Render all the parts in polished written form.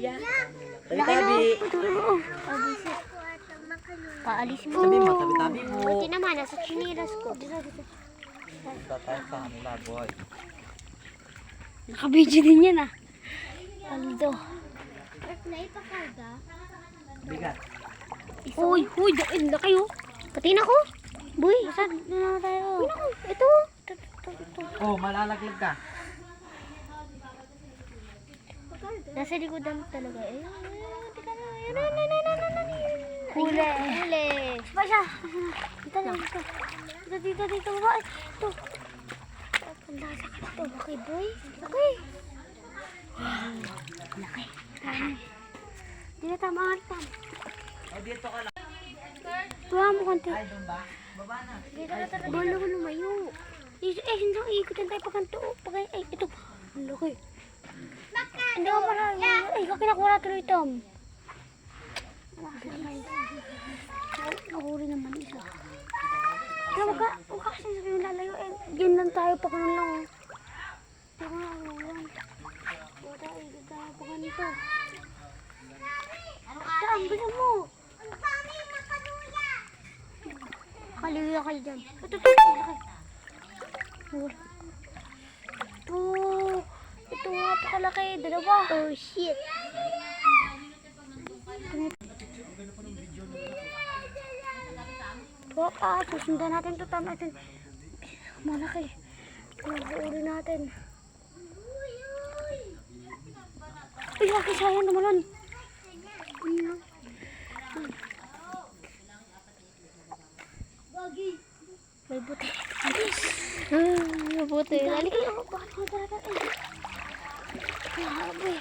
kuya. Tabi-tabi. Paalis mo. Sabi mo, tabi-tabi mo. Buti naman, nasa chinilas ko. Punta tayo sa kanila, boy. Nakabidyo din yan ah. Aldo. Bigat. Uy, dakin na kayo. Pati na ko. Boy, saan na tayo? Ito. Oh, malalaglag ka. Nasa likodan talaga. Huli. Sapa siya. Dito na. Dito. Baba. Ito. Pandasa ka ito. Okay, boy. Okay. Laki. Hindi na tama. Oh, dito ka lang. Tuwa mo konti. Ay, doon ba? Baba na. Bala ko lumayo. Hindi ako ikutin tayo pagkanto. Ay, ito. Ang laki. Hindi ako marami. Ay, kakinakuha tuloy ito. Nakuri naman isa. Pero huwag ka kasi sabihin lalayo. Game lang tayo pa kanon lang. Huwag na ako lang. Huwag tayo pa ganito. Saan? Bilang mo. Kaliwa kayo dyan. Ito. Ito nga pakalaki. Dalawa. Oh shit. Susundan natin ito. Tama natin. Malaki. Nabuuri natin. Ay, laki sayang naman. May buti. May buti. Lali kayo. Bakit mo talaga? Grabe.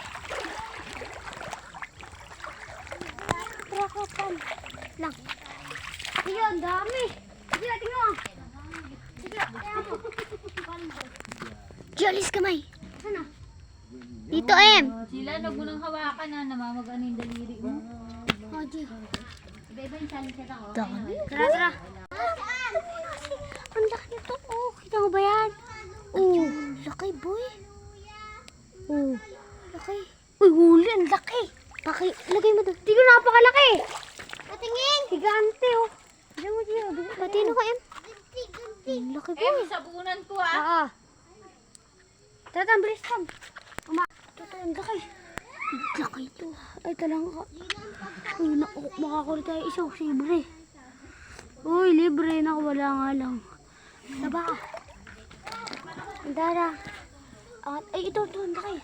Trakapan. Lang. Ayun, dami. Sige, tingnan mo. Sige, kaya mo. Jolis kamay. Sana? Dito, Em. Sila, nag mo nang hawakan na, namamagano yung daliri mo. Haji. Iba-iba yung challenge ako. Dami. Tara. Ang laki nito. Oh, kita mo ba yan? Oh, laki boy. Oh, laki. Uy, huli. Ang laki. Lagay mo doon. Tingnan, napakalaki. Patingin. Higante, oh. Tingnan mo dito. Patino ka, Em. Ang laki boy. Sabunan ko ah. Oo. Tara, ang bilis kam. Ito, ang laki. Ang laki ito. Ay, talaga ka. Uy, makakulit tayo isa. Libre. Uy, libre. Nakawala nga lang. Taba ka. Ang dara. Ay, ito. Ang laki.